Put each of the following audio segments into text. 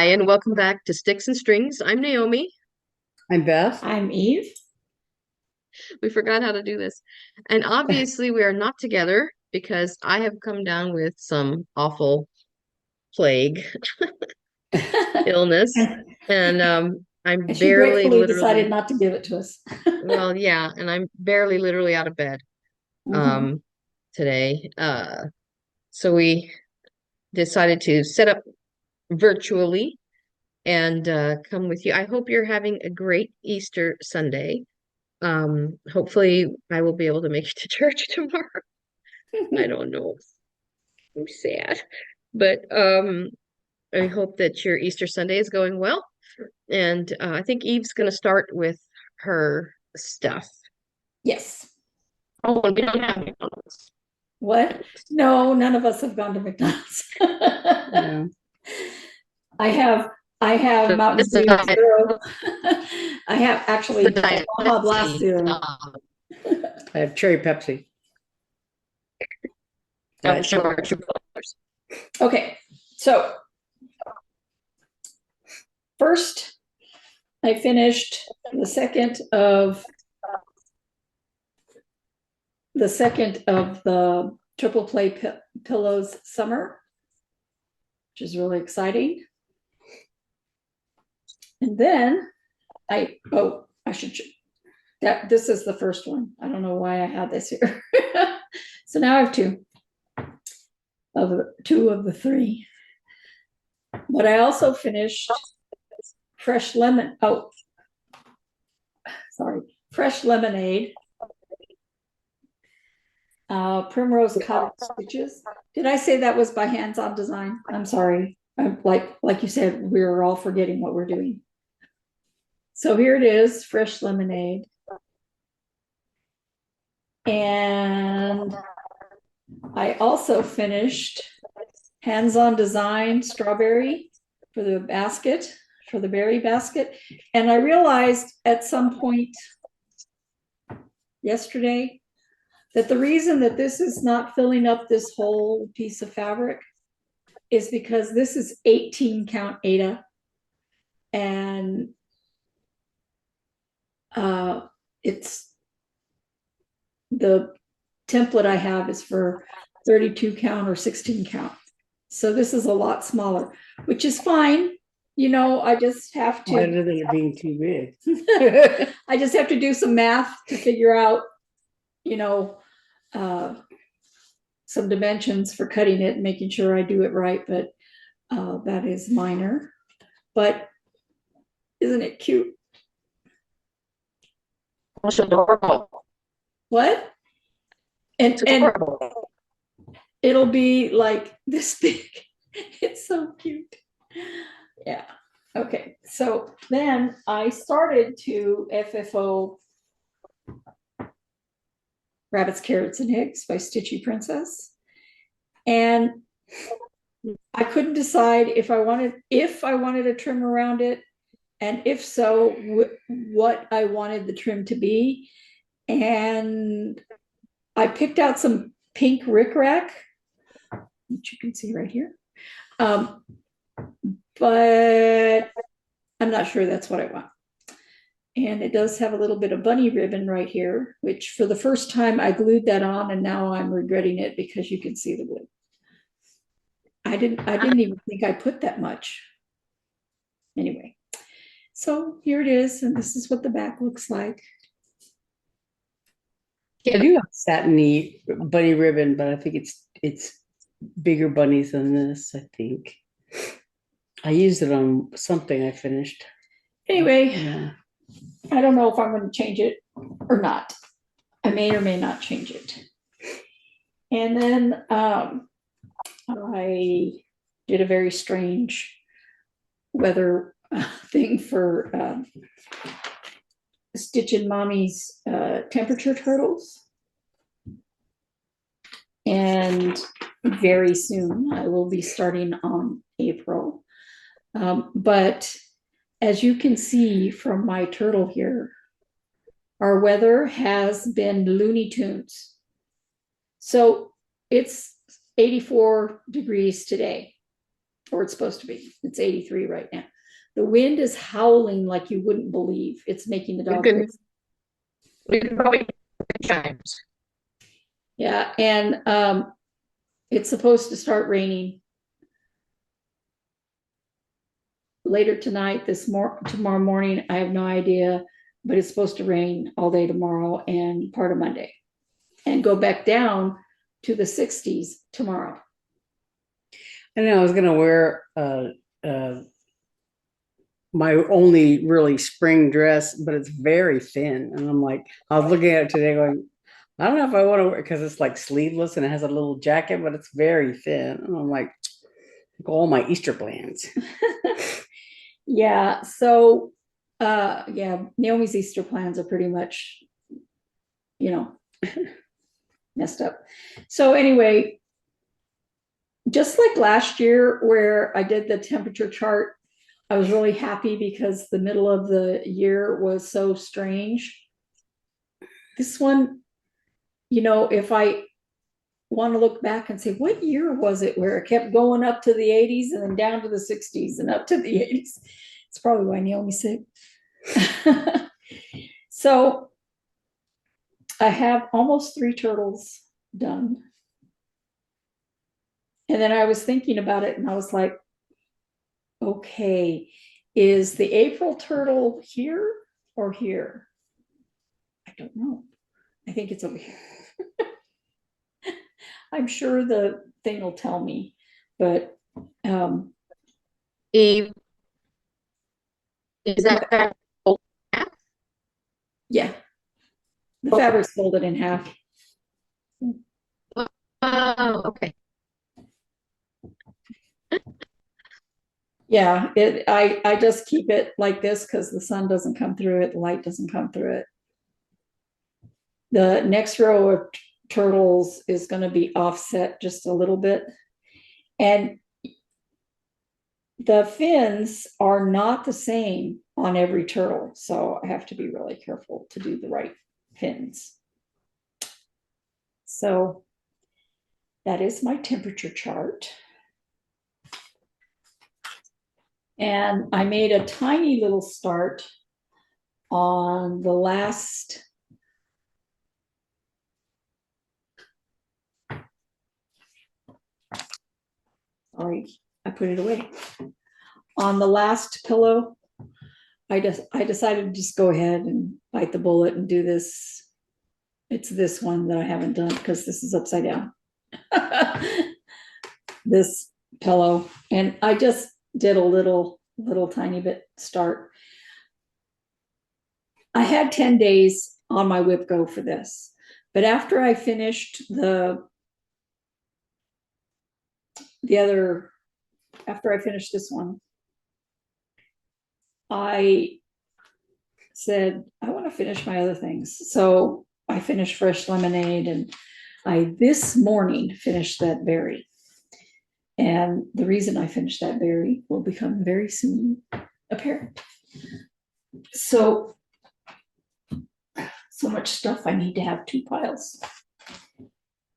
Hi, and welcome back to Sticks and Strings. I'm Naomi. I'm Beth. I'm Eve. We forgot how to do this. And obviously, we are not together because I have come down with some awful plague illness. And, And I'm and she barely gratefully decided literally, not to give it to us. well, yeah, and I'm barely literally out of bed Mhm. um today. So we decided to set up virtually and come with you. I hope you're having a great Easter Sunday. Hopefully I will be able to make it to church tomorrow. I don't know. I'm sad. But I hope that your Easter Sunday is going well. And I think Eve's going to start with her stuff. Yes. Oh, and we don't have McDonald's. What? No, none of us have gone to McDonald's. Yeah. I have I have So Mountain this is Dew Zero. I have the actually diet Baja Blast Pepsi. Zero. I have cherry Pepsi. Show our true colors. Okay, so first I finished the triple play pillows summer, which is really exciting. And then I should that this is the first one. I don't know why I had this here. So now I have two of the three. But I also finished fresh lemon. Oh, sorry, fresh lemonade. Primrose cottage stitches. Did I say that was by Hands-On Design? I'm sorry. Like you said, we're all forgetting what we're doing. So here it is, fresh lemonade. And I also finished Hands-On Design strawberry for the basket, for the berry basket. And I realized at some point yesterday that the reason that this is not filling up this whole piece of fabric is because this is 18 count Aida, and it's the template I have is for 32 count or 16 count. So this is a lot smaller, which is fine. You know, I just have to. Better than it being too big. I just have to do some math to figure out, you know, some dimensions for cutting it and making sure I do it right. But that is minor. But isn't it cute? It's adorable. What? It's And adorable. it'll be like this big. It's so cute. Yeah. Okay. So then I started to FFO Rabbits, Carrots, and Eggs by Stitchy Princess. And I couldn't decide if I wanted a trim around it, and if so, what I wanted the trim to be. And I picked out some pink rickrack, which you can see right here. But I'm not sure that's what I want. And it does have a little bit of bunny ribbon right here, which for the first time I glued that on, and now I'm regretting it because you can see the glue. I didn't even think I put that much. Anyway, so here it is, and this is what the back looks like. I do have satiny bunny ribbon, but I think it's bigger bunnies than this, I think. I used it on something I finished. Anyway, Yeah. I don't know if I'm going to change it or not. I may or may not change it. And then I did a very strange weather thing for Stitch and Mommy's temperature turtles. And very soon I will be starting on April. But as you can see from my turtle here, our weather has been Looney Tunes. So it's 84 degrees today. or it's supposed to be. It's 83 right now. The wind is howling like you wouldn't believe. It's making the dog crazy. We can probably chimes. Yeah, and it's supposed to start raining later tonight, tomorrow morning. I have no idea, but it's supposed to rain all day tomorrow and part of Monday, and go back down to the 60s tomorrow. I know I was gonna wear my only really spring dress, but it's very thin, and I'm like, I was looking at it today, going, I don't know if I want to wear it because it's like sleeveless and it has a little jacket, but it's very thin, and I'm like, all my Easter plans. Yeah, so yeah, Naomi's Easter plans are pretty much, messed up. So anyway, just like last year where I did the temperature chart, I was really happy because the middle of the year was so strange. This one, if I want to look back and say, what year was it where it kept going up to the 80s and then down to the 60s and up to the 80s? It's probably why Naomi's sick. So I have almost 3 turtles done. And then I was thinking about it and I was like, okay, is the April turtle here or here? I don't know. I think it's over here. I'm sure the thing will tell me, but Eve, is that yeah, the fabric's folded in half. Oh, okay. Yeah, I just keep it like this because the sun doesn't come through it, the light doesn't come through it. The next row of turtles is going to be offset just a little bit. And the fins are not the same on every turtle, so I have to be really careful to do the right fins. So that is my temperature chart. And I made a tiny little start on the last I put it away. On the last pillow, I decided to just go ahead and bite the bullet and do this. It's this one that I haven't done because this is upside down. This pillow, and I just did a little tiny bit start. I had 10 days on my whip go for this, but after I finished after I finished this one, I said, I want to finish my other things. So I finished Fresh Lemonade, and I this morning finished that berry. And the reason I finished that berry will become very soon apparent. So much stuff, I need to have 2 piles.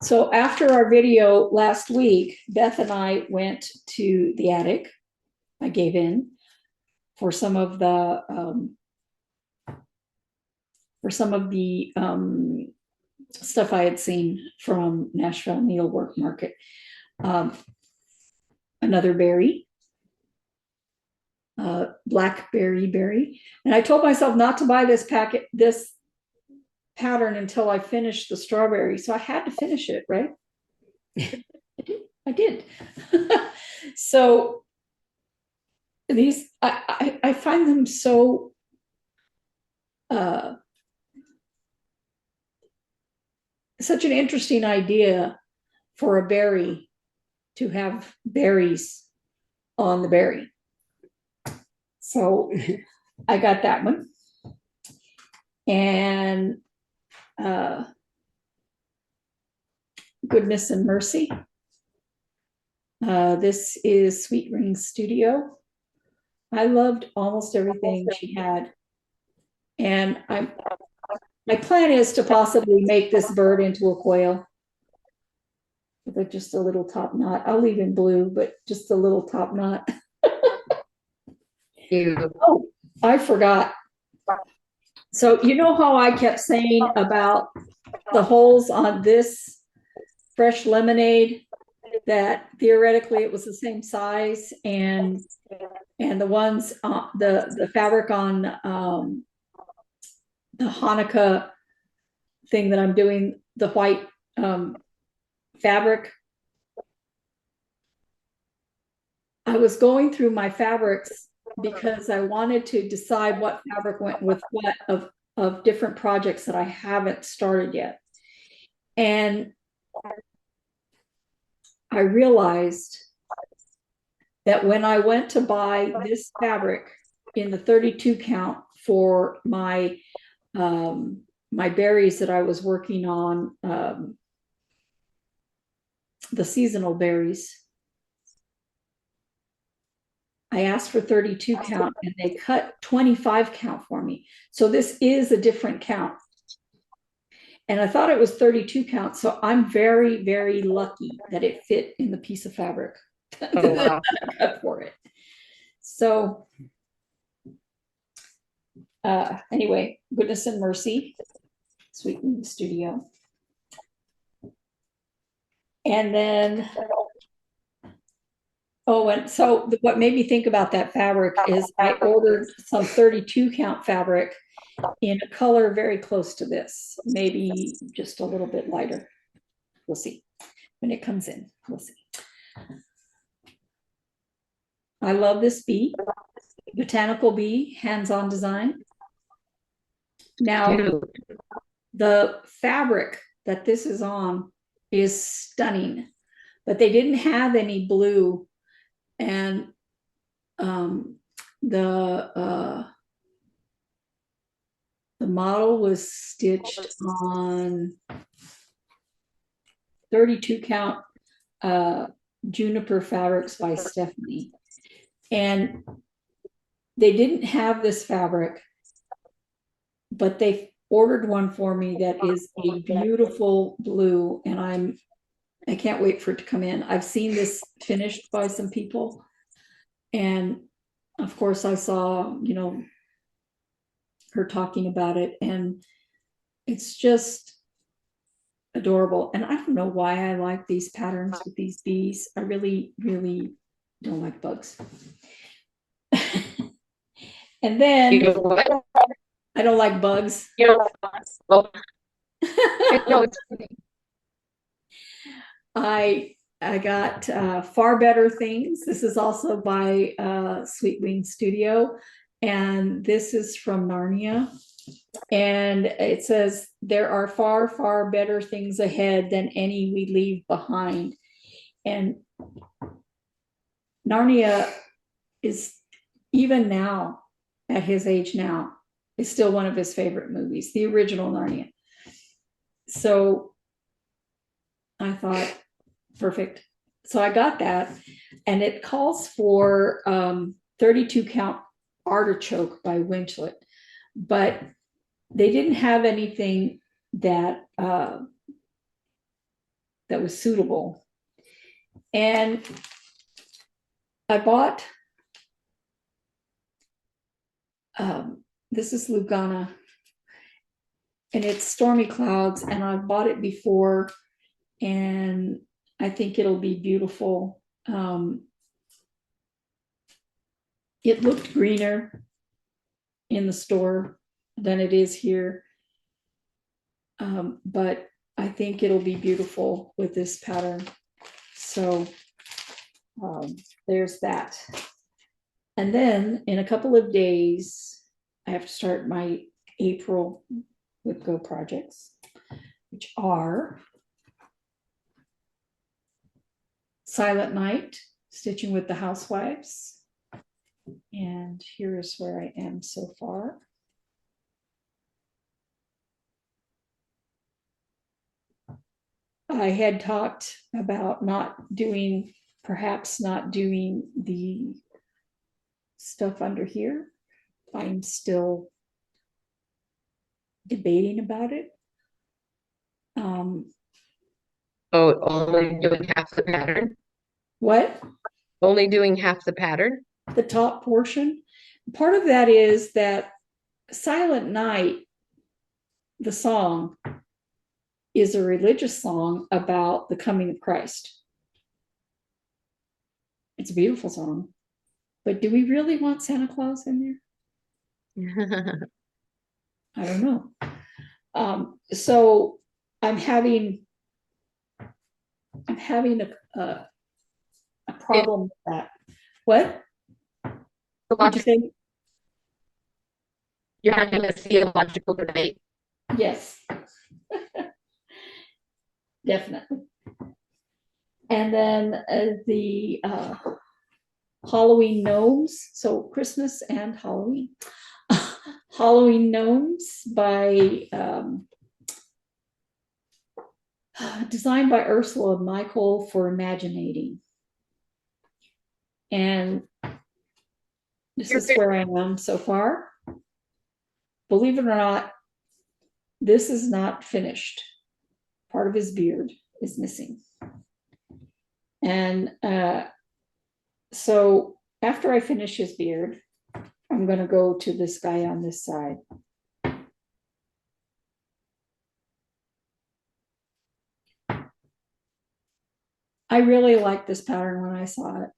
So after our video last week, Beth and I went to the attic. I gave in for some of the stuff I had seen from Nashville Needlework Market. Another berry, blackberry berry. And I told myself not to buy this pattern until I finished the strawberry. So I had to finish it, right? I did. So these, I find them so such an interesting idea for a berry to have berries on the berry. So I got that one. And Goodness and Mercy. This is Sweet Ring Studio. I loved almost everything she had. And my plan is to possibly make this bird into a quail. with just a little top knot. I'll leave in blue, but just a little top knot. Oh, I forgot. So you know how I kept saying about the holes on this fresh lemonade, that theoretically it was the same size, and the ones the fabric on the Hanukkah thing that I'm doing, the white fabric. I was going through my fabrics because I wanted to decide what fabric went with what of different projects that I haven't started yet. And I realized that when I went to buy this fabric in the 32 count for my my berries that I was working on, the seasonal berries, I asked for 32 count and they cut 25 count for me. So this is a different count. And I thought it was 32 count. So I'm very, very lucky that it fit in the piece of fabric that I cut for it. So anyway, Goodness and Mercy, Sweeten Studio. And then, oh, and so what made me think about that fabric is I ordered some 32 count fabric in a color very close to this, maybe just a little bit lighter. We'll see when it comes in. We'll see. I love this bee, Botanical Bee, hands-on design. Now, the fabric that this is on is stunning, but they didn't have any blue, and the model was stitched on 32 count Juniper Fabrics by Stephanie. And they didn't have this fabric, but they ordered one for me that is a beautiful blue, and I can't wait for it to come in. I've seen this finished by some people, and of course I saw, you know, her talking about it, and it's just adorable. And I don't know why I like these patterns with these bees. I really, really don't like bugs. And then I don't like bugs. I got Far Better Things. This is also by Sweet Wing Studio, and this is from Narnia. And it says, there are far, far better things ahead than any we leave behind. And Narnia is, even now, at his age now, is still one of his favorite movies, the original Narnia. So I thought, perfect. So I got that, and it calls for 32 count Artichoke by Winchlet, but they didn't have anything that that was suitable. And I bought this is Lugana, and it's Stormy Clouds, and I've bought it before, and I think it'll be beautiful. It looked greener in the store than it is here, but I think it'll be beautiful with this pattern. So there's that. And then in a couple of days, I have to start my April with Go projects, which are Silent Night, Stitching with the Housewives. And here is where I am so far. I had talked about perhaps not doing the stuff under here. I'm still debating about it. Oh, only doing half the pattern? What? Only doing half the pattern? The top portion. Part of that is that Silent Night, the song, is a religious song about the coming of Christ. It's a beautiful song. But do we really want Santa Claus in there? I don't know. So I'm having a problem with that. What? What'd you say? You're having a theological debate. Yes. Definitely. And then the Halloween gnomes. So Christmas and Halloween. Halloween gnomes by designed by Ursula Michael for Imaginating. And this is where I am so far. Believe it or not, this is not finished. Part of his beard is missing. And so after I finish his beard, I'm going to go to this guy on this side. I really liked this pattern when I saw it.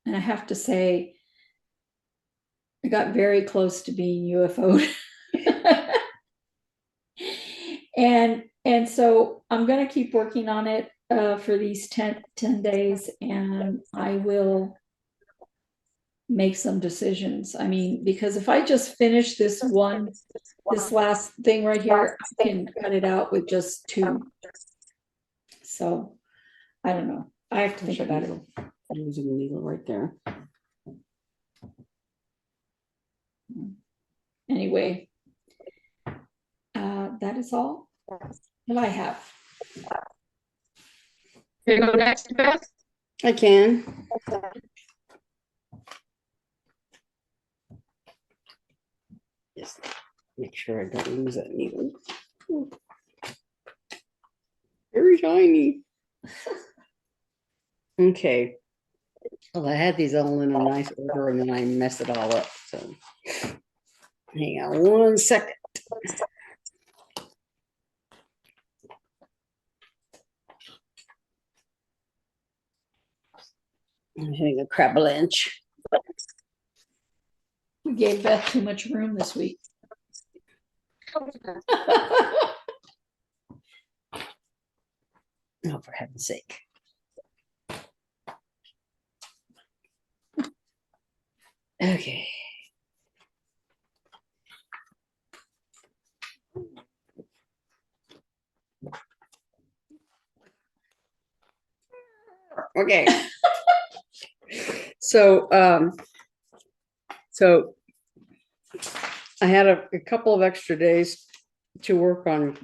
And I have to say, I got very close to being UFO'd. And so I'm going to keep working on it for these 10 days, and I will make some decisions. I mean, because if I just finish this last thing right here, I can cut it out with just 2. So I don't know. I have to think about it. I'm using a needle right there. Anyway, that is all that I have. Can you go next, Beth? I can. Just make sure I don't lose that needle. Very shiny. Okay. Well, I had these all in a nice order and then I messed it all up. So hang on 1 second. I'm hitting a cravalanche. We gave Beth too much room this week. Oh, for heaven's sake. Okay. Okay. So I had a couple of extra days to work on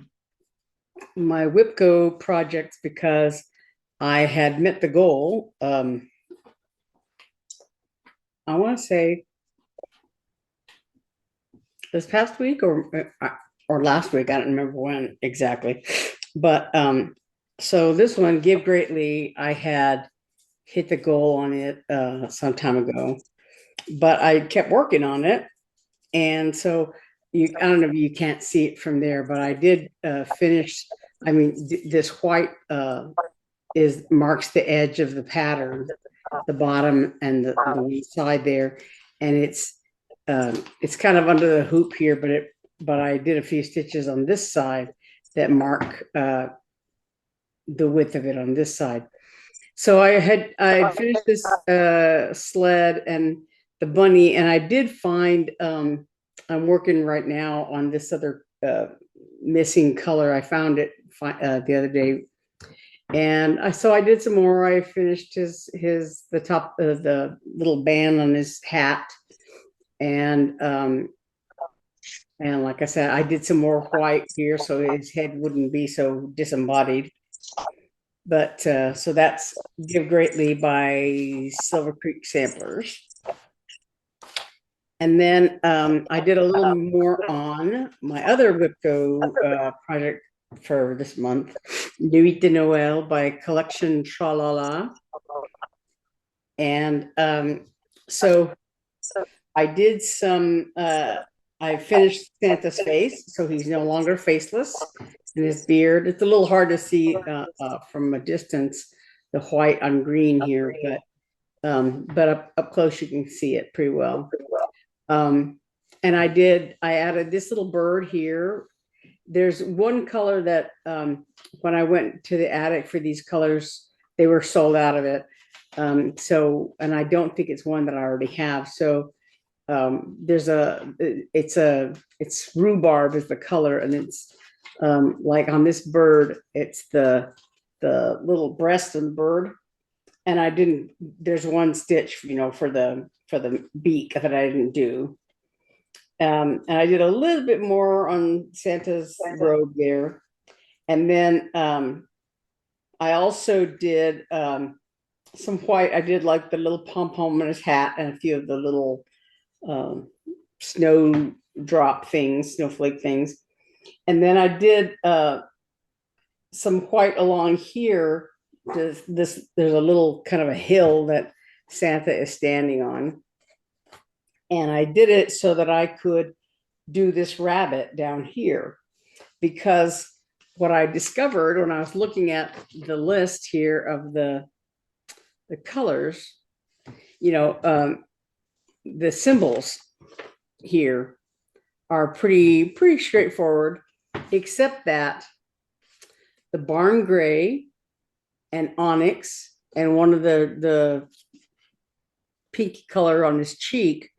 my WIPCO projects because I had met the goal. I want to say this past week or last week. I don't remember when exactly, but so this one, Give Greatly, I had hit the goal on it some time ago, but I kept working on it. And so I don't know if you can't see it from there, but I did finish. I mean, this white marks the edge of the pattern, the bottom and the one side there. And it's kind of under the hoop here, but I did a few stitches on this side that mark the width of it on this side. So I finished this sled and the bunny, and I did find I'm working right now on this other missing color. I found it the other day, and so I did some more. I finished the top of the little band on his hat, and like I said, I did some more white here so his head wouldn't be so disembodied. But so that's Give Greatly by Silver Creek Samplers. And then I did a little more on my other WIPCO project for this month. Nuit de Noël by Collection Tralala. And so I did some, I finished Santa's face, so he's no longer faceless. And his beard, it's a little hard to see from a distance, the white on green here, but up close you can see it pretty well. And I added this little bird here. There's one color that when I went to the attic for these colors, they were sold out of it. And I don't think it's one that I already have. So it's rhubarb is the color, and it's like on this bird, it's the little breast of the bird. And there's one stitch, for the beak that I didn't do. And I did a little bit more on Santa's robe there. And then I also did some white. I did like the little pom-pom in his hat and a few of the little snowflake things. And then I did some white along here. There's a little kind of a hill that Santa is standing on. And I did it so that I could do this rabbit down here, because what I discovered when I was looking at the list here of the colors, the symbols here are pretty straightforward, except that the barn gray and onyx and one of the pink color on his cheek,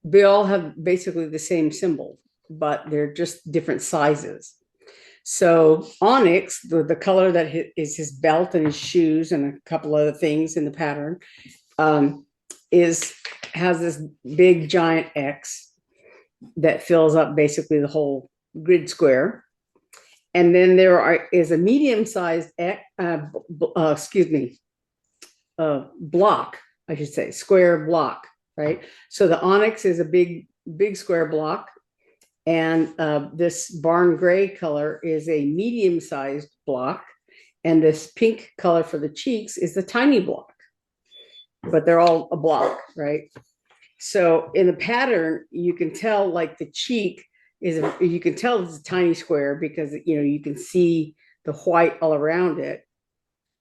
they all have basically the same symbol, but they're just different sizes. So onyx, the color that is his belt and his shoes and a couple other things in the pattern, has this big giant X that fills up basically the whole grid square. And then there is a medium-sized block, I should say, square block, right? So the onyx is a big square block, and this barn gray color is a medium-sized block, and this pink color for the cheeks is the tiny block, but they're all a block, right? So in the pattern, you can tell like the cheek you can tell it's a tiny square because you can see the white all around it,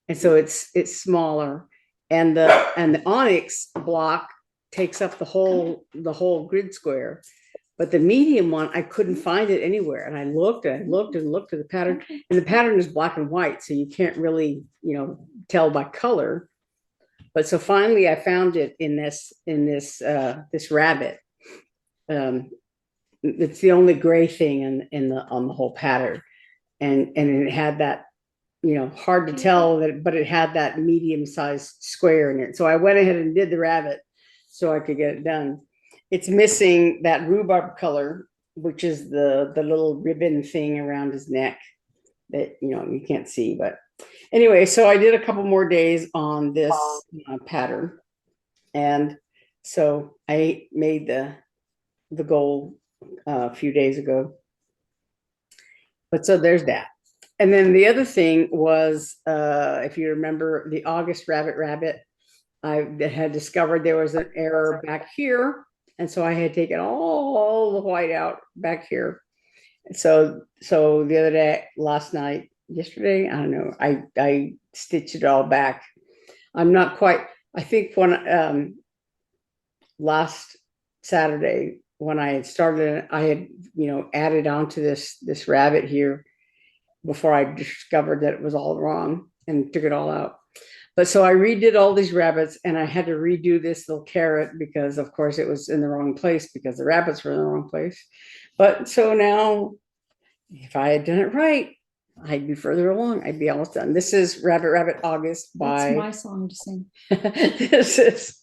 and so it's smaller. And the onyx block takes up the whole grid square, but the medium one, I couldn't find it anywhere. And I looked and looked and looked at the pattern, and the pattern is black and white, so you can't really tell by color. But so finally, I found it in this rabbit. It's the only gray thing on the whole pattern, and it had that hard to tell but it had that medium-sized square in it. So I went ahead and did the rabbit so I could get it done. It's missing that rhubarb color, which is the little ribbon thing around his neck that you can't see. But anyway, so I did a couple more days on this pattern, and so I made the goal a few days ago. But so there's that. And then the other thing was, if you remember the August rabbit, I had discovered there was an error back here. And so I had taken all the white out back here. So the other day, yesterday, I don't know, I stitched it all back. I'm not quite, I think when last Saturday, when I had started, I had, added on to this rabbit here before I discovered that it was all wrong and took it all out. But so I redid all these rabbits, and I had to redo this little carrot because of course it was in the wrong place because the rabbits were in the wrong place. But so now if I had done it right, I'd be further along. I'd be almost done. This is Rabbit August by... That's my song to sing. This is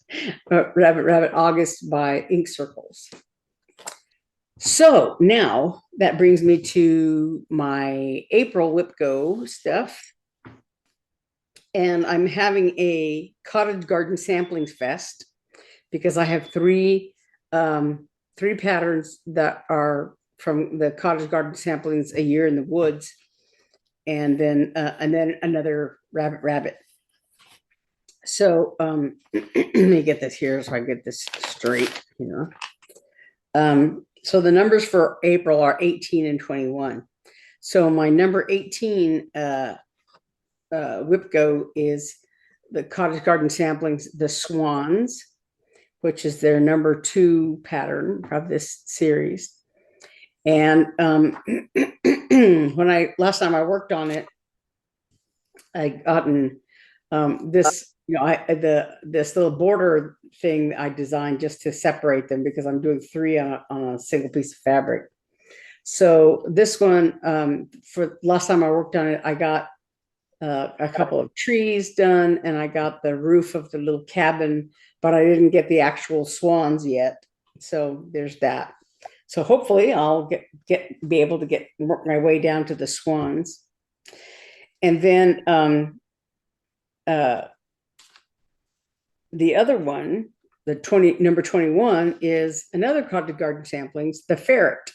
Rabbit August by Ink Circles. So now that brings me to my April Whip Go stuff. And I'm having a Cottage Garden Samplings Fest because I have three patterns that are from the Cottage Garden Samplings A Year in the Woods and then another rabbit. So let me get this here so I get this straight here. So the numbers for April are 18 and 21. So my number 18 WIPGO is the Cottage Garden Samplings, the Swans, which is their number 2 pattern of this series. And when last time I worked on it, I gotten this, you know, this little border thing I designed just to separate them because I'm doing 3 on a single piece of fabric. So this one, for last time I worked on it, I got a couple of trees done, and I got the roof of the little cabin, but I didn't get the actual swans yet. So there's that. So hopefully I'll be able to work my way down to the swans. And then the other one, number 21, is another Cottage Garden Samplings, the Ferret.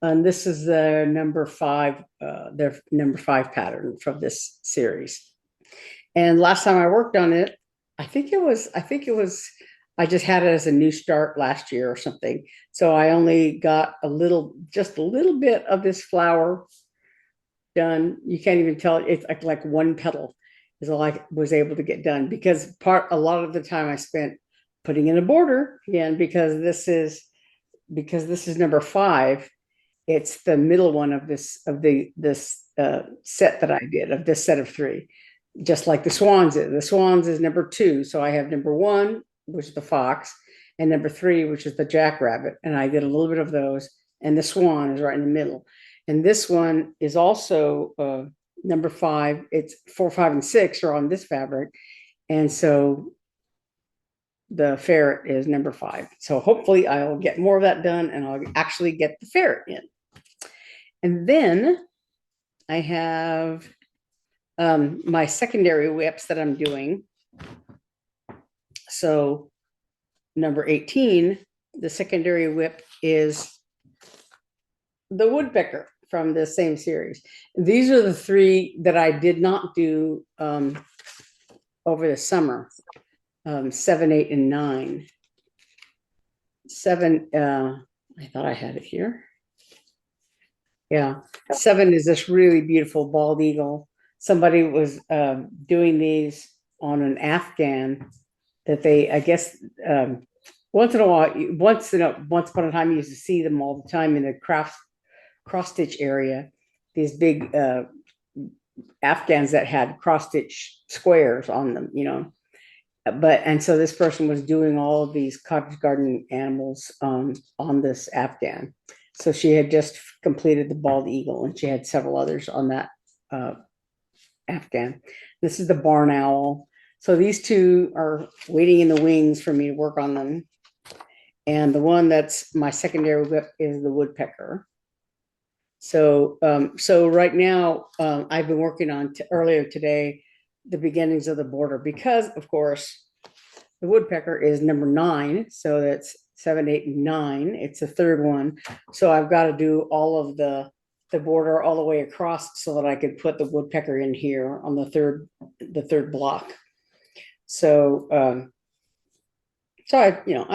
And this is the number 5, their number 5 pattern from this series. And last time I worked on it, I just had it as a new start last year or something. So I only got just a little bit of this flower done. You can't even tell, it's like one petal is all I was able to get done, because a lot of the time I spent putting in a border again, because this is number 5. It's the middle one of this set that I did, of this set of 3, just like the swans is. The swans is number 2. So I have number 1, which is the fox, and number 3, which is the jackrabbit. And I did a little bit of those, and the swan is right in the middle. And this one is also number 5. It's 4, 5, and 6 are on this fabric. And so the ferret is number 5. So hopefully I'll get more of that done, and I'll actually get the ferret in. And then I have my secondary WIPs that I'm doing. So number 18, the secondary WIP is the woodpecker from the same series. These are the 3 that I did not do over the summer, 7, 8, and 9. 7, I thought I had it here. Yeah, 7 is this really beautiful bald eagle. Somebody was doing these on an Afghan that they, I guess, once in a while, once upon a time, you used to see them all the time in the cross stitch area. These big Afghans that had cross stitch squares on them, you know. And so this person was doing all of these cottage garden animals on this Afghan. So she had just completed the bald eagle, and she had several others on that Afghan. This is the barn owl. So these 2 are waiting in the wings for me to work on them. And the one that's my secondary WIP is the woodpecker. So right now I've been working on earlier today the beginnings of the border, because of course the woodpecker is number 9. So that's 7, 8, and 9. It's the 3rd one. So I've got to do all of the border all the way across so that I could put the woodpecker in here on the third block. So I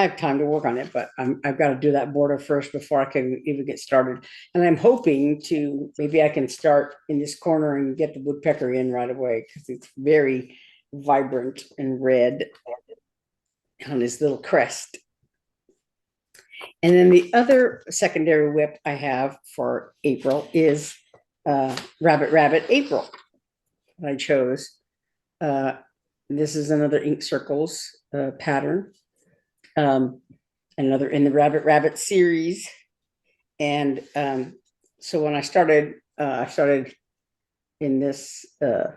have time to work on it, but I've got to do that border first before I can even get started. And I'm hoping maybe I can start in this corner and get the woodpecker in right away, because it's very vibrant and red on his little crest. And then the other secondary WIP I have for April is Rabbit April that I chose. This is another ink circles pattern, another in the Rabbit series. And so when I started in this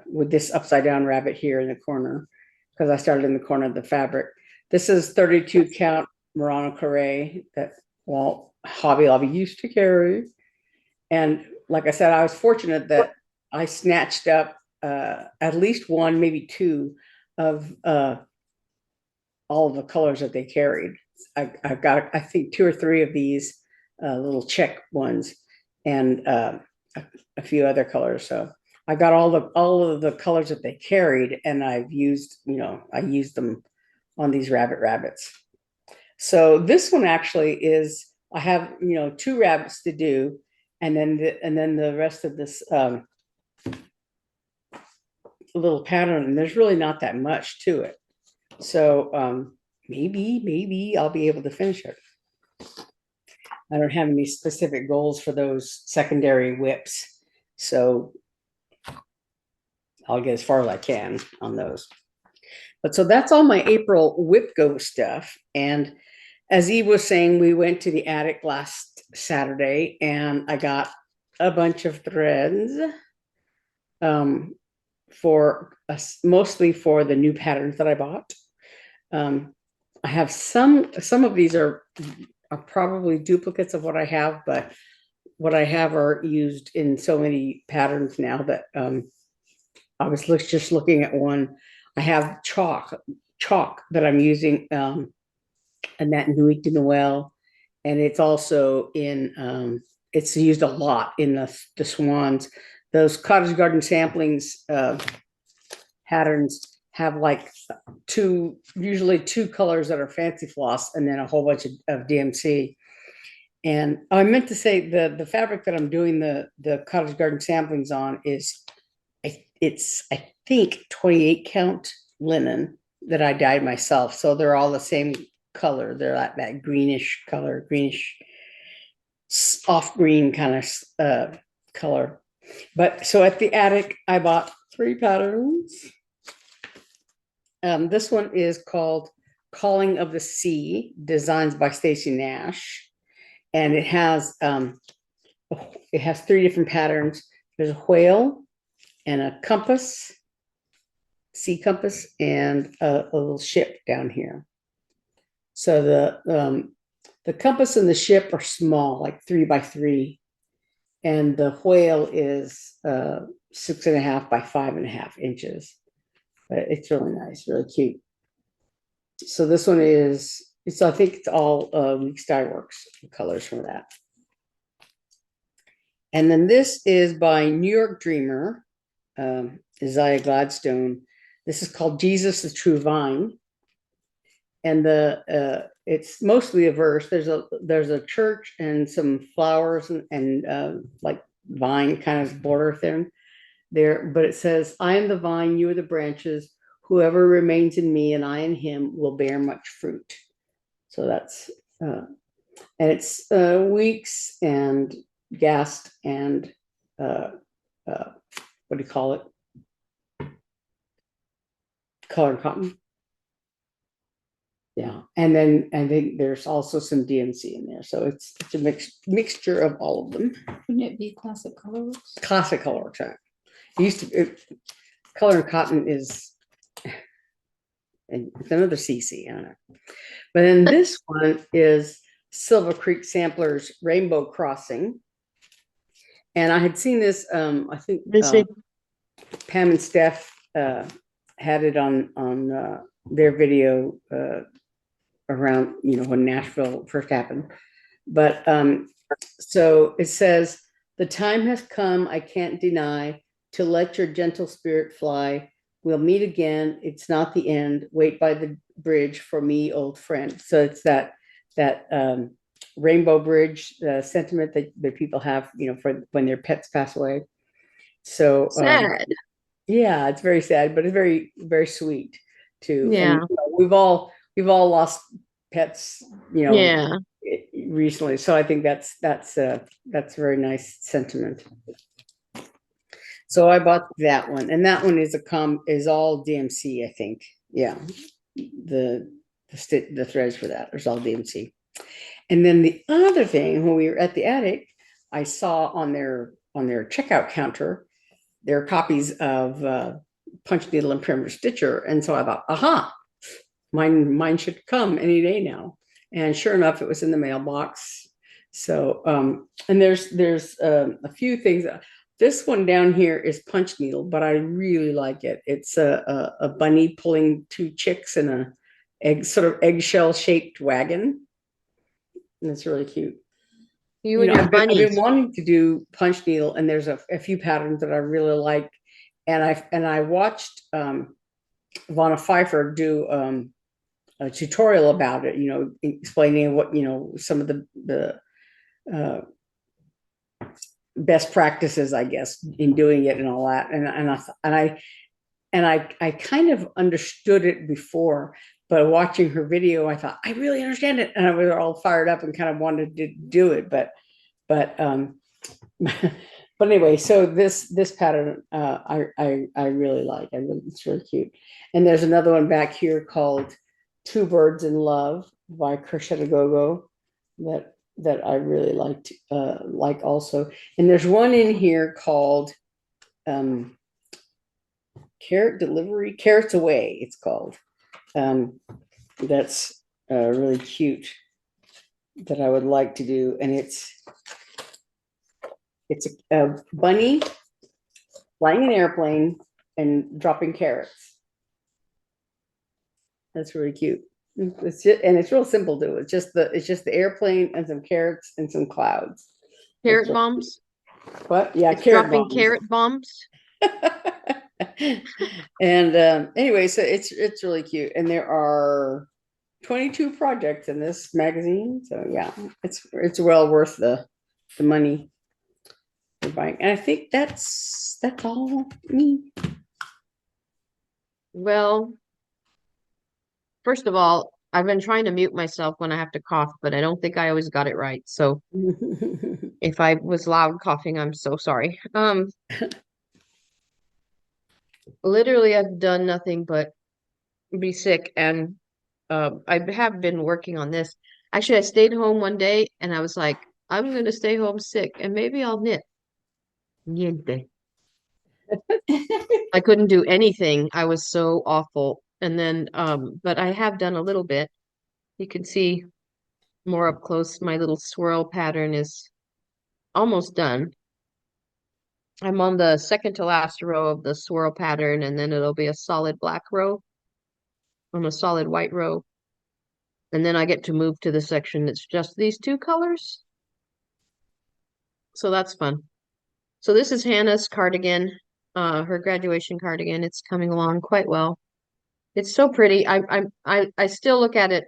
with this upside down rabbit here in the corner, because I started in the corner of the fabric. This is 32 count Murano Carré that Hobby Lobby used to carry. And like I said, I was fortunate that I snatched up at least 1, maybe 2 of all of the colors that they carried. I've got, I think, 2 or 3 of these little check ones. And a few other colors. So I got all of the colors that they carried, and I've used, I used them on these rabbits. So this one actually is, I have, 2 rabbits to do, and then the rest of this little pattern, and there's really not that much to it. So maybe I'll be able to finish it. I don't have any specific goals for those secondary whips, so I'll get as far as I can on those. But so that's all my April whip go stuff. And as Eve was saying, we went to the attic last Saturday, and I got a bunch of threads for mostly for the new patterns that I bought. I have some of these are probably duplicates of what I have, but what I have are used in so many patterns now that I was just looking at one. I have chalk that I'm using, and that Nuit de Noël, and it's also in it's used a lot in the swans. Those cottage garden samplings patterns have like usually two colors that are fancy floss, and then a whole bunch of DMC. And I meant to say the fabric that I'm doing the cottage garden samplings on is I think 28 count linen that I dyed myself. So they're all the same color. They're like that greenish color, greenish off green kind of color. But so at the attic, I bought 3 patterns. This one is called Calling of the Sea, Designs by Stacy Nash. And it has 3 different patterns. There's a whale and a compass, sea compass, and a little ship down here. So the compass and the ship are small, like 3 by 3, and the whale is 6.5 by 5.5 inches. But it's really nice, really cute. So this one is, I think it's all Weeks Dye Works colors from that. And then this is by New York Dreamer, Isaiah Gladstone. This is called Jesus the True Vine. And it's mostly a verse. There's a church and some flowers and like vine kind of border thing there, but it says, I am the vine, you are the branches. Whoever remains in me and I in him will bear much fruit. So that's and it's Weeks and Gast and what do you call it? Colored cotton. Yeah, and then I think there's also some DMC in there, so it's a mixture of all of them. Wouldn't it be Classic Colorworks? Classic Colorworks. Right? It used to Colored Cotton is, and it's another CC. I don't know, but then this one is Silver Creek Samplers Rainbow Crossing, and I had seen this. I think Pam and Steph had it on their video around, when Nashville first happened. But so it says, the time has come, I can't deny, to let your gentle spirit fly. We'll meet again. It's not the end. Wait by the bridge for me, old friend. So it's that rainbow bridge sentiment that people have, for when their pets pass away. So sad. Yeah, it's very sad, but it's very, very sweet too. Yeah. And, we've all lost pets, Yeah. recently. So I think that's a very nice sentiment. So I bought that one, and that one is all DMC, I think. Yeah, the threads for that is all DMC. And then the other thing, when we were at the attic, I saw on their checkout counter, there are copies of Punch Needle and Primer Stitcher, and so I thought, aha, mine should come any day now. And sure enough, it was in the mailbox. So and there's a few things. This one down here is Punch Needle, but I really like it. It's a bunny pulling 2 chicks in a sort of eggshell shaped wagon, and it's really cute. You and your I've been bunnies. wanting to do punch needle, and there's a few patterns that I really like. And I watched Vonna Pfeiffer do a tutorial about it, explaining what, some of the uh, best practices, I guess, in doing it and all that. And I kind of understood it before, but watching her video, I thought, I really understand it. And I was all fired up and kind of wanted to do it. But but anyway, so this pattern I really like. It's really cute. And there's another one back here called Two Birds in Love by Crochet to Go that I really like also. And there's one in here called Carrots Away, it's called. That's really cute, that I would like to do. And it's a bunny flying an airplane and dropping carrots. That's really cute. It's just, and it's real simple too. It's just the airplane and some carrots and some clouds. Carrot bombs. What? Yeah, It's carrot dropping bombs. carrot bombs. And anyway, so it's really cute. And there are 22 projects in this magazine. So yeah, it's well worth the money for buying. And I think that's all me. Well, first of all, I've been trying to mute myself when I have to cough, but I don't think I always got it right. So if I was loud coughing, I'm so sorry. Literally, I've done nothing but be sick, and I have been working on this. Actually, I stayed home one day, and I was like, I'm gonna stay home sick, and maybe I'll knit. Niente. I couldn't do anything. I was so awful. And then, but I have done a little bit. You can see more up close. My little swirl pattern is almost done. I'm on the second to last row of the swirl pattern, and then it'll be a solid black row on a solid white row. And then I get to move to the section that's just these two colors. So that's fun. So this is Hannah's cardigan, her graduation cardigan. It's coming along quite well. It's so pretty. I still look at it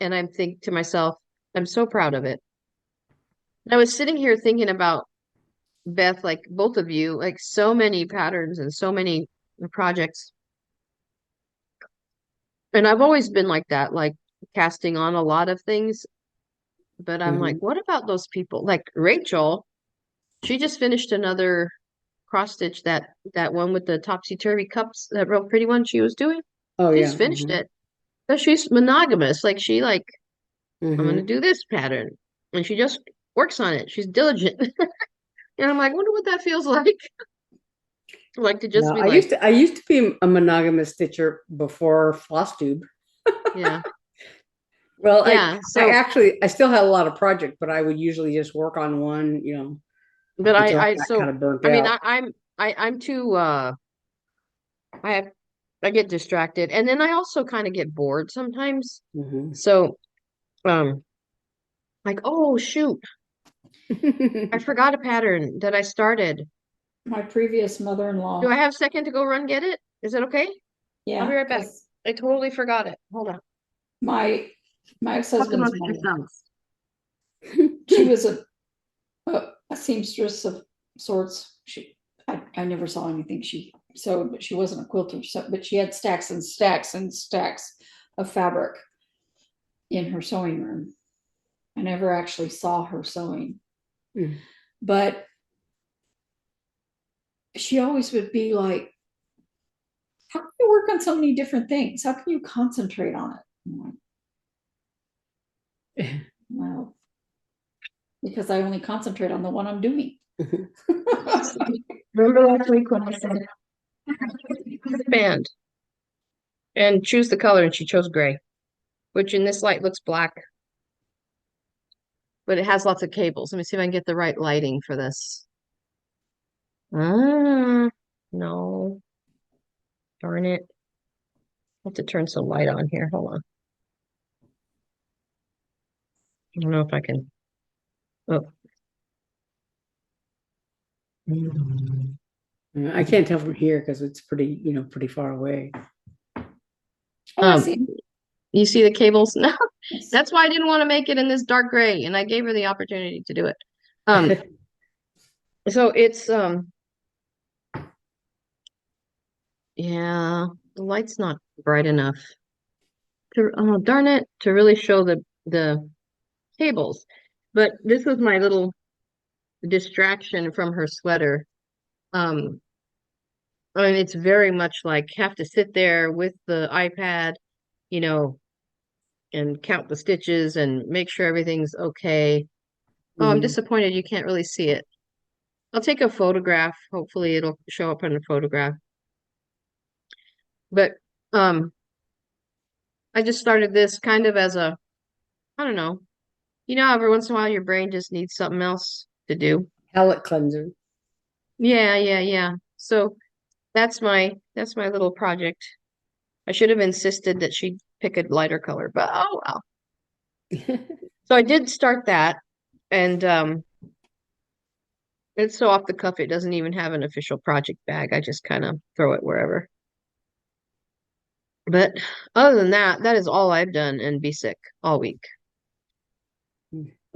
and I think to myself, I'm so proud of it. And I was sitting here thinking about Beth, like both of you, like so many patterns and so many projects. And I've always been like that, like casting on a lot of things. But I'm like, what about those people? Like Rachel, she just finished another cross stitch, that one with the topsy-turvy cups, that real pretty one she was doing. Oh She yeah. just finished it. So she's monogamous. Like she like, I'm gonna Mhm. do this pattern. And she just works on it. She's diligent. And I'm like, wonder what that feels like. Like to just No, be I like, used to be a monogamous stitcher before Flosstube. yeah. Well, Yeah. So I still had a lot of projects, but I would usually just work on one, but until I I got so kind of burnt I mean out. I'm too I have I get distracted, and then I also kind of get bored sometimes. Mhm. So like, oh shoot, I forgot a pattern that I started. My previous Do mother-in-law, I have a second to go run get it? Is that okay? I'll be yeah, right back. because I totally forgot it. Hold on. my Talk ex-husband's amongst mother, yourselves. she was a seamstress of sorts. I never saw anything she sewed, but she wasn't a quilter. So, but she had stacks and stacks and stacks of fabric in her sewing room. I never actually saw her sewing, Mm. but she always would be like, how can you work on so many different things? How can you concentrate on it? I'm like, well, because I only concentrate on the one I'm doing. Remember last week when I said band and choose the color, and she chose gray, which in this light looks black, but it has lots of cables. Let me see if I can get the right lighting for this. No, darn it. I have to turn some light on here. Hold on. I don't know if I can. Oh, I can't tell from here because it's pretty, pretty far away. Oh, I Um, see. you see the cables? No, Yes. that's why I didn't want to make it in this dark gray, and I gave her the opportunity to do it. So it's yeah, the light's not bright enough to, oh darn it, to really show the cables. But this was my little distraction from her sweater. Um, I mean, it's very much like have to sit there with the iPad, you know, and count the stitches and make sure everything's okay. Oh, I'm Mhm. disappointed you can't really see it. I'll take a photograph. Hopefully it'll show up in a photograph. But um I just started this kind of as a, I don't know. You know, every once in a while your brain just needs something else to do. Palette cleanser. Yeah, yeah, yeah. So that's my little project. I should have insisted that she pick a lighter color, but oh well. So I did start that, and it's so off the cuff it doesn't even have an official project bag. I just kind of throw it wherever. But other than that, that is all I've done and be sick all week.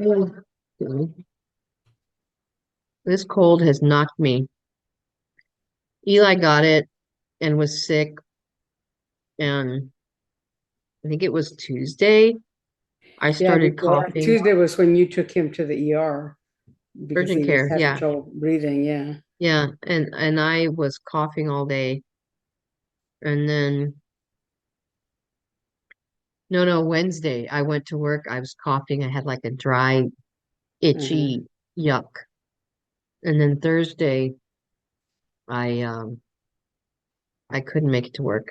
Mm. This cold has knocked me. Eli got it and was sick, and I think it was Tuesday. I Yeah, started coughing. Tuesday was when you took him to the ER because Urgent he was care, having yeah. trouble breathing. Yeah. Yeah, and I was coughing all day. And then no, Wednesday I went to work. I was coughing. I had like a dry, Uh-huh. itchy yuck. And then Thursday I I couldn't make it to work.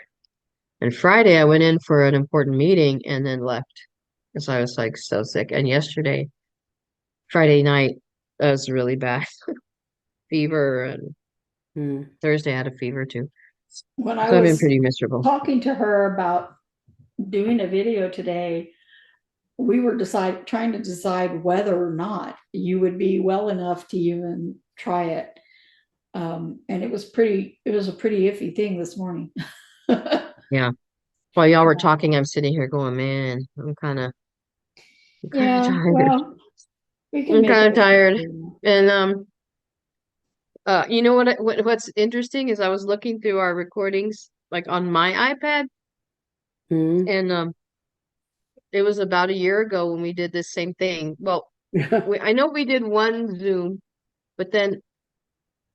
And Friday I went in for an important meeting and then left because I was like so sick. And yesterday, Friday night, I was really bad fever, and Mm. Thursday I had a fever too. When I So I've been was pretty miserable. talking to her about doing a video today, we were trying to decide whether or not you would be well enough to even try it. And it was a pretty iffy thing this morning. Yeah. While y'all were talking, I'm sitting here going, man, I'm kind of Yeah, tired. well, we can I'm make kind it of tired. work. And you know what's interesting is I was looking through our recordings like on my iPad, Mm. and it was about a year ago when we did this same thing. Well, I know we did one Zoom, but then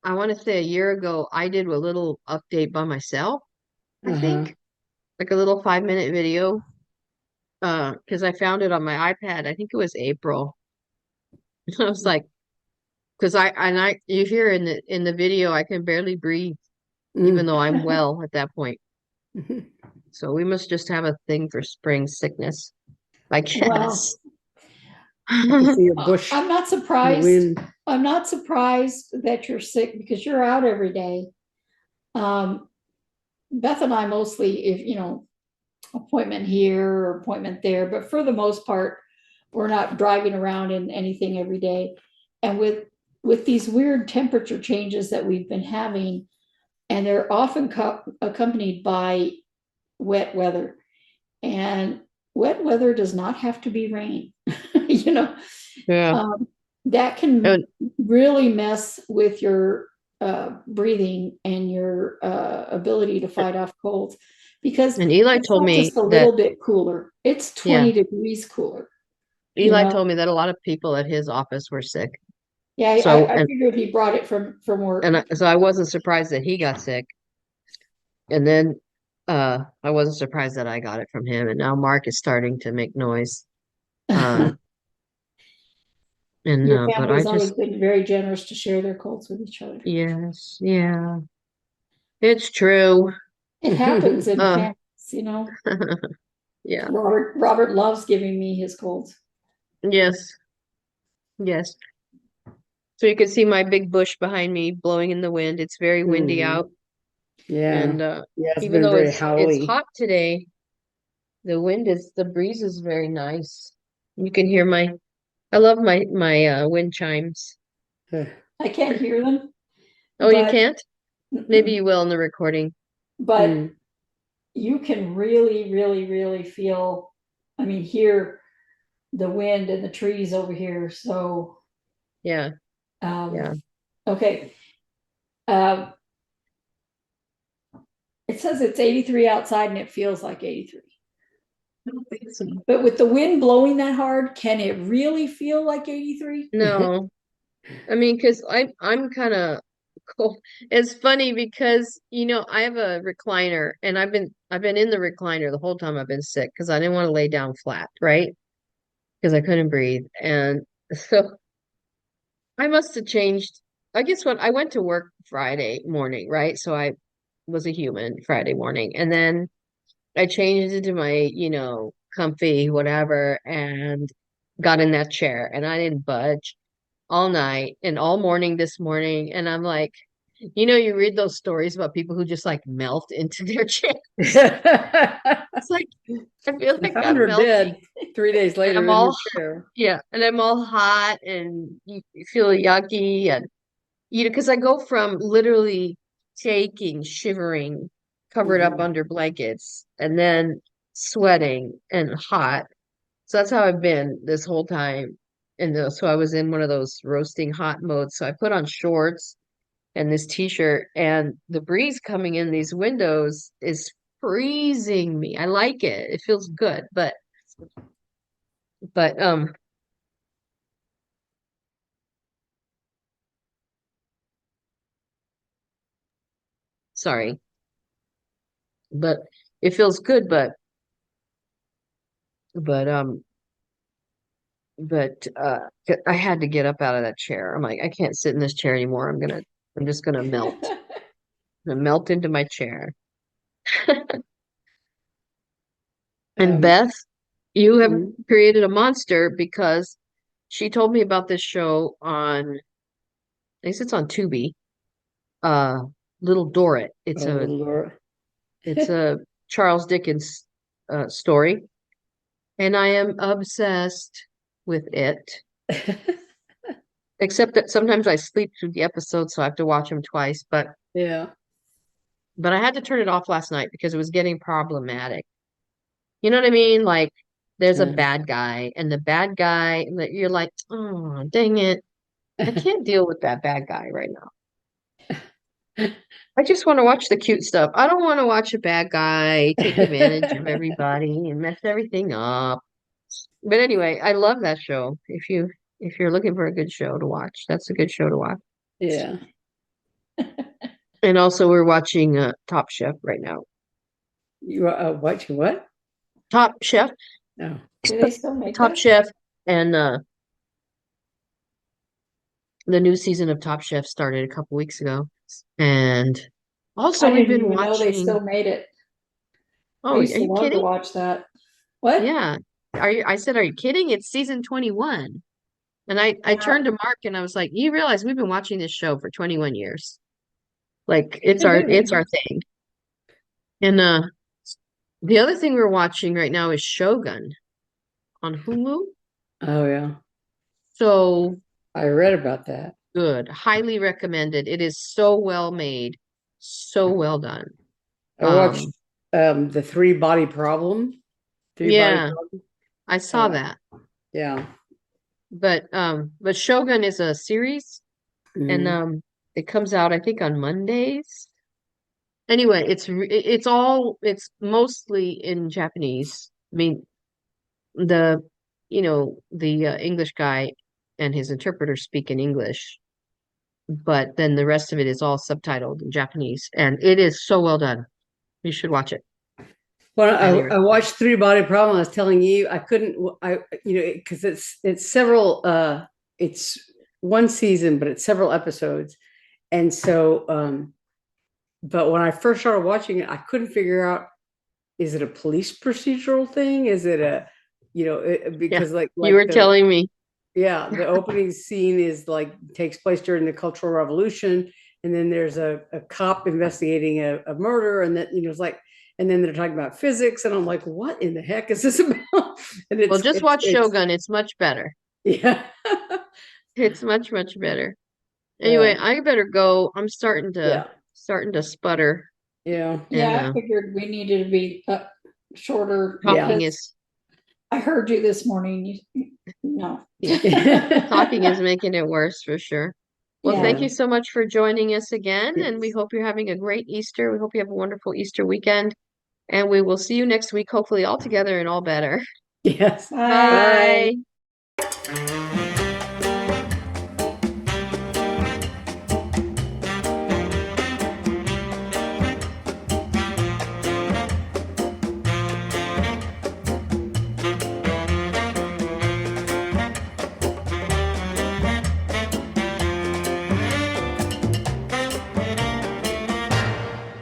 I want to say a year ago I did a little update by myself, I Uh-huh. think, like a little 5-minute video. Because I found it on my iPad. I think it was April. I was like, because you hear in the video I can barely breathe, even Mm. though I'm well at that point. So we must just have a thing for spring sickness, I Well, guess. I can see your bush I'm not in the surprised. wind. I'm not surprised that you're sick because you're out every day. Beth and I mostly, if appointment here or appointment there, but for the most part, we're not driving around in anything every day. And with these weird temperature changes that we've been having, and they're often accompanied by wet weather. And wet weather does not have to be rain. you know, Yeah. that can And, really mess with your breathing and your ability to fight off colds because and Eli it's told not me just a that, little bit cooler, it's yeah, 20 degrees cooler. Eli told me that a lot of people at his office were sick. Yeah, So, I figured he brought it from work. so I wasn't surprised that he got sick. And then I wasn't surprised that I got it from him. And now Mark is starting to make noise. Uh, and Your but family I has always just, been very generous to share their colds with each other. yes, yeah, it's true. It happens in Uh, families. yeah, Robert loves giving me his colds. yes, yes. So you can see my big bush behind me blowing in the wind. It's very windy Mm. out, Yeah. and Yeah, it's even been though very it's howly. hot today, the breeze is very nice. You can hear I love my wind chimes. I can't hear them. Oh, you but- can't? Maybe you will in the recording. But Mm. you can really, really, really feel, I mean, hear the wind and the trees over here. So, Yeah. yeah. Okay. It says it's 83 outside and it feels like 83. But with the wind blowing that hard, can it really feel like 83? No. I mean, because I'm kind of cool. It's funny because I have a recliner and I've been in the recliner the whole time I've been sick because I didn't want to lay down flat, right? Because I couldn't breathe. And so I must have changed. I guess what I went to work Friday morning, right? So I was a human Friday morning. And then I changed into my, comfy whatever and got in that chair and I didn't budge all night and all morning this morning. And I'm like, you read those stories about people who just like melt into their chair. It's like, I feel like Found I'm her melting. dead 3 days later I'm in her all, chair. yeah, and I'm all hot and you feel yucky and, because I go from literally shaking, shivering, covered up Mhm. under blankets and then sweating and hot. So that's how I've been this whole time. And so I was in one of those roasting hot modes. So I put on shorts and this t-shirt and the breeze coming in these windows is freezing me. I like it. It feels good, but sorry. But it feels good, but but I had to get up out of that chair. I'm like, I can't sit in this chair anymore. I'm just gonna melt. I'm gonna melt into my chair. And Um, Beth, you have mhm. created a monster because she told me about this show on, I guess it's on Tubi, uh, Little Dorrit. It's Oh, a little Laura. it's a Charles Dickens story, and I am obsessed with it. Except that sometimes I sleep through the episodes, so I have to watch them twice. Yeah. But I had to turn it off last night because it was getting problematic. You know what I mean? Like there's a Yeah. bad guy, and the bad guy that you're like, oh, dang it. I can't deal with that bad guy right now. I just want to watch the cute stuff. I don't want to watch a bad guy take advantage of everybody and mess everything up. But anyway, I love that show. If you're looking for a good show to watch, that's a good show to watch. Yeah. And also we're watching Top Chef right now. You are watching what? Top Chef, No. Do they still make Top that? Chef, and the new season of Top Chef started a couple weeks ago. And also I we've didn't been even know they still watching. made it. I Oh, are used to you love to kidding? watch that. What? Yeah. I said, are you kidding? It's season 21. And I Yeah. turned to Mark and I was like, you realize we've been watching this show for 21 years. Like it's our thing. And the other thing we're watching right now is Shogun on Hulu. Oh yeah. So I read about that. good. Highly recommended. It is so well made, so well done. I watched the Three Body Problem. Three Body Yeah, Problem. I saw that. Yeah. But Shogun is a series and Mhm. it comes out I think on Mondays. Anyway, it's mostly in Japanese. I mean, the English guy and his interpreter speak in English, but then the rest of it is all subtitled in Japanese, and it is so well done. You should watch it. Well, Highly I recommend. watched Three Body Problem. I was telling you, I couldn't. Because it's several. It's one season, but it's several episodes, and so. But when I first started watching it, I couldn't figure out: is it a police procedural thing? Is it Yeah, because you were telling me. yeah, the opening scene is like takes place during the Cultural Revolution, and then there's a cop investigating a murder, and then it's like, and then they're talking about physics, and I'm like, what in the heck is this about? And Well, just watch it's Shogun. It's much better. yeah, It's much, much better. Anyway, Yeah. I better go. I'm Yeah. starting to sputter. Yeah. Yeah, And, I figured we needed to be shorter Yeah. Talking because is, I heard you this morning. No. yeah, talking is making it worse for sure. Well, Yeah. thank Yeah. you so much for joining us again, and we Yes. hope you're having a great Easter. We hope you have a wonderful Easter weekend, and we will see you next week, hopefully all together and all better. Yes. Bye. Bye. Bye.